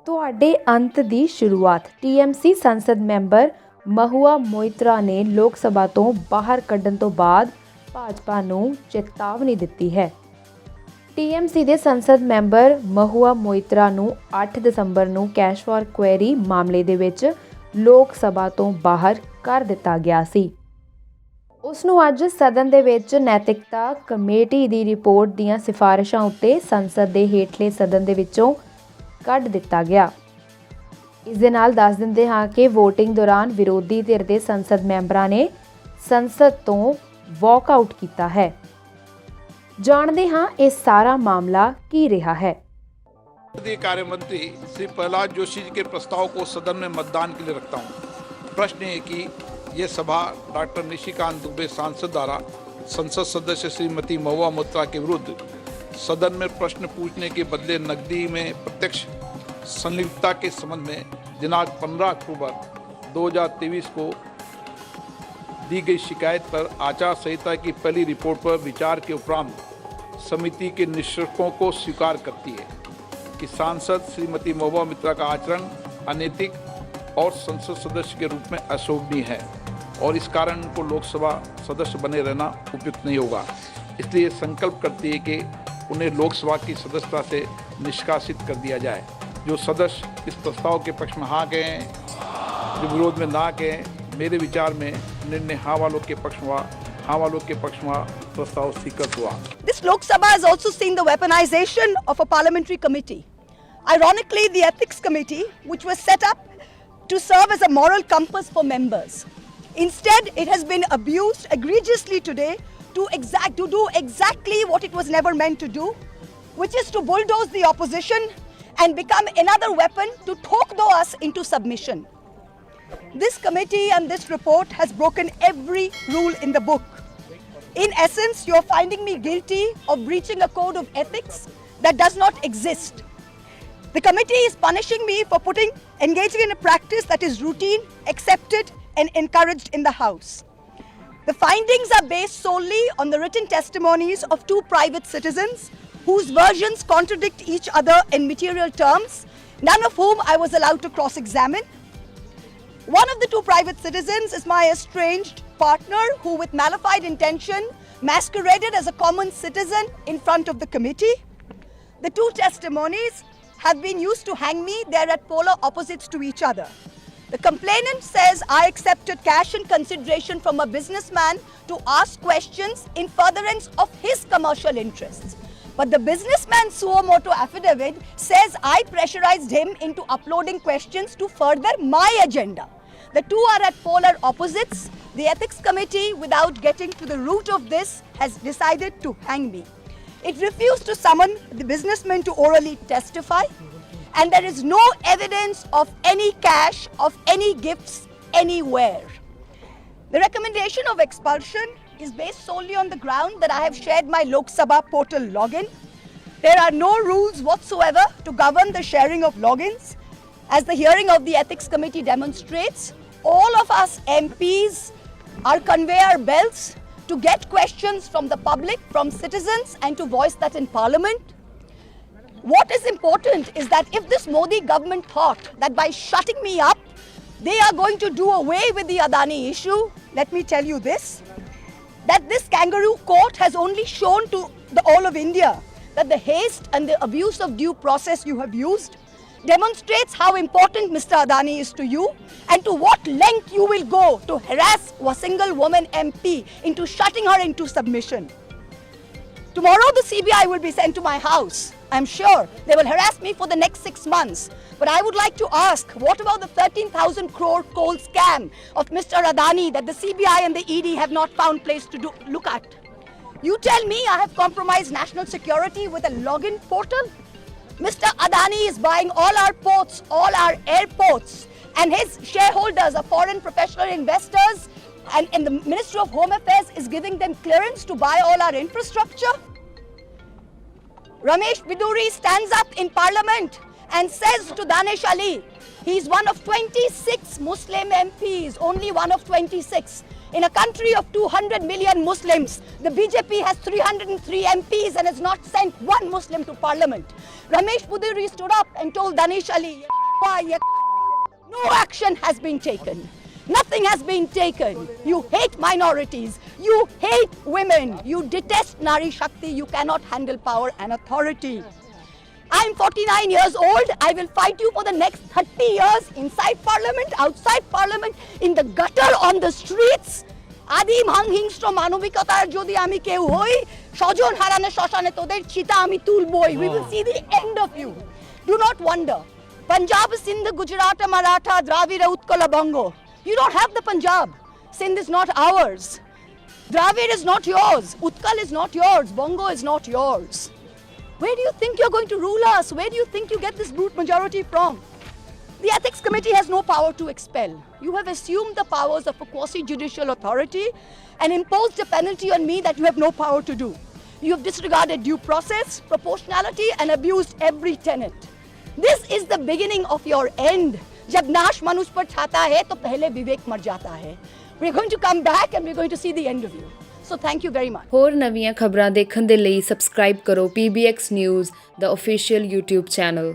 ਤੁਹਾਡੇ ਅੰਤ ਦੀ ਸ਼ੁਰੂਆਤ। TMC ਸੰਸਦ ਮੈਂਬਰ ਮਹੁਆ ਮੋਇਤਰਾ ਨੇ ਲੋਕ ਸਭਾ ਤੋਂ ਬਾਹਰ ਕੱਢਣ ਤੋਂ ਬਾਅਦ ਭਾਜਪਾ ਨੂੰ ਚੇਤਾਵਨੀ ਦਿੱਤੀ ਹੈ। TMC ਦੇ ਸੰਸਦ ਮੈਂਬਰ ਮਹੁਆ ਮੋਇਤਰਾ ਨੂੰ 8 ਦਸੰਬਰ ਨੂੰ ਕੈਸ਼ ਫॉर ਕੁਐਰੀ ਮਾਮਲੇ ਦੇ ਵਿੱਚ ਲੋਕ ਸਭਾ ਤੋਂ ਬਾਹਰ ਕਰ ਦਿੱਤਾ ਗਿਆ ਸੀ। ਉਸ ਨੂੰ ਅੱਜ ਸਦਨ ਦੇ ਵਿੱਚ ਨੈਤਿਕਤਾ ਕਮੇਟੀ ਦੀ ਰਿਪੋਰਟ ਦੀਆਂ ਸਿਫਾਰਿਸ਼ਾਂ ਉੱਤੇ ਸੰਸਦ ਦੇ ਹੇਠਲੇ ਸਦਨ ਦੇ ਵਿੱਚੋਂ ਕੱਢ ਦਿੱਤਾ ਗਿਆ। ਇਸ ਦੇ ਨਾਲ ਦੱਸ ਦਿੰਦੇ ਹਾਂ ਕਿ VOTING ਦੌਰਾਨ ਵਿਰੋਧੀ ਧਿਰ ਦੇ ਸੰਸਦ ਮੈਂਬਰਾਂ ਨੇ ਸੰਸਦ ਤੋਂ ਵਾਕਆਊਟ ਕੀਤਾ ਹੈ। ਜਾਣਦੇ ਹਾਂ ਇਹ ਸਾਰਾ मामला ਕੀ ਰਿਹਾ है। संसदीय कार्य मंत्री श्री प्रहलाद जोशी जी के प्रस्ताव को सदन में मतदान के लिए रखता हूं। प्रश्न है कि ये सभा डॉक्टर निशिकांत दुबे सांसद द्वारा संसद सदस्य श्रीमती महुआ मोइत्रा के विरुद्ध सदन में प्रश्न पूछने के बदले नकदी में प्रत्यक्ष संलिप्तता के संबंध में दिनांक 15 अक्टूबर 2023 को दी गई शिकायत पर आचार संहिता की पहली रिपोर्ट पर विचार के उपरांत समिति के निष्कर्षों को स्वीकार करती है कि सांसद श्रीमती महुआ मोइत्रा का आचरण अनैतिक और संसद सदस्य के रूप में अशोभनीय है और इस कारण उनको लोकसभा सदस्य बने रहना उपयुक्त नहीं होगा। इसलिए संकल्प करती है कि उन्हें लोकसभा की सदस्यता से निष्कासित कर दिया जाए। जो सदस्य इस प्रस्ताव के पक्ष में हाँ कहें, जो विरोध में ना कहें, मेरे विचार में निर्णय हाँ वालों के पक्ष में हाँ वालों के पक्ष में प्रस्ताव स्वीकृत हुआ। This Lok Sabha has also seen the weaponization of a parliamentary committee. Ironically, the Ethics Committee, which was set up to serve as a moral compass for members. Instead, it has been abused egregiously today to do exactly what it was never meant to do, which is to bulldoze the opposition and become another weapon to torpedo us into submission. This committee and this report has broken every rule in the book. In essence, you are finding me guilty of breaching a code of ethics that does not exist. The committee is punishing me for engaging in a practice that is routine, accepted and encouraged in the House. The findings are based solely on the written testimonies of two private citizens whose versions contradict each other in material terms, none of whom I was allowed to cross-examine. One of the two private citizens is my estranged partner who, with malified intention, masqueraded as a common citizen in front of the committee. The two testimonies have been used to hang me. They are at polar opposites to each other. The complainant says I accepted cash in consideration from a businessman to ask questions in furtherance of his commercial interests. But the businessman's suo motu affidavit says I pressurized him into uploading questions to further my agenda. The two are at polar opposites. The Ethics Committee, without getting to the root of this, has decided to hang me. It refused to summon the businessman to orally testify, and there is no evidence of any cash, of any gifts anywhere. The recommendation of expulsion is based solely on the ground that I have shared my Lok Sabha portal login. There are no rules whatsoever to govern the sharing of logins. As the hearing of the Ethics Committee demonstrates, all of us MPs are conveyor belts to get questions from the public, from citizens, and to voice that in Parliament. What is important is that if this Modi government thought that by shutting me up, they are going to do away with the Adani issue, let me tell you this, that this kangaroo court has only shown to the all of India that the haste and the abuse of due process you have used demonstrates how important Mr. Adani is to you and to what length you will go to harass a single woman MP into shutting her into submission. Tomorrow the CBI will be sent to my house. I'm sure they will harass me for the next 6 months. But I would like to ask, what about the 13,000 crore coal scam of Mr. Adani that the CBI and the ED have not found place to look at? You tell me I have compromised national security with a login portal? Mr. Adani is buying all our ports, all our airports, and his shareholders are foreign professional investors, and the Ministry of Home Affairs is giving them clearance to buy all our infrastructure. Ramesh Biduri stands up in Parliament and says to Danish Ali, he's one of 26 Muslim MPs, only one of 26. In a country of 200 million Muslims, the BJP has 303 MPs and has not sent one Muslim to parliament. Ramesh Puduri stood up and told Danish Ali, no action has been taken. Nothing has been taken. You hate minorities. You hate women. You detest Nari Shakti. You cannot handle power and authority. I'm 49 years old. I will fight you for the next 30 years inside parliament, outside parliament, in the gutter, on the streets. Adim hanghingstra manovikatar jodi ami keu hoi, shojon harane shoshane toder chita ami tulboi. We will see the end of you. Do not wonder. Punjab, Sindh, Gujarat, Maratha, Dravida, Utkala, Bongo. You don't have the Punjab. Sindh is not ours. Dravid is not yours. Utkal is not yours. Bongo is not yours. Where do you think you're going to rule us? Where do you think you get this brute majority from? The Ethics Committee has no power to expel. You have assumed the powers of a quasi-judicial authority and imposed a penalty on me that you have no power to do. You have disregarded due process, proportionality, and abused every tenet. This is the beginning of your end. जब नाश मनुष्य पर छाता है तो पहले विवेक मर जाता है. We're going to come back and we're going to see the end of you. So thank you very much. ਹੋਰ ਨਵੀਆਂ ਖਬਰਾਂ ਦੇਖਣ ਦੇ ਲਈ ਸਬਸਕ੍ਰਾਈਬ ਕਰੋ PBX ਨਿਊਜ਼ ਦਾ ਅਫੀਸ਼ੀਅਲ YouTube ਚੈਨਲ